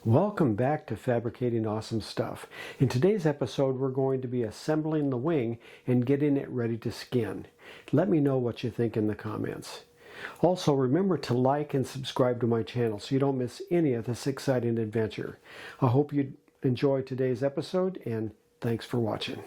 Welcome back to Fabricating Awesome Stuff. In today's episode, we're going to be assembling the wing and getting it ready to skin. Let me know what you think in the comments. Also, remember to like and subscribe to my channel so you don't miss any of this exciting adventure. I hope you enjoy today's episode, and thanks for watching.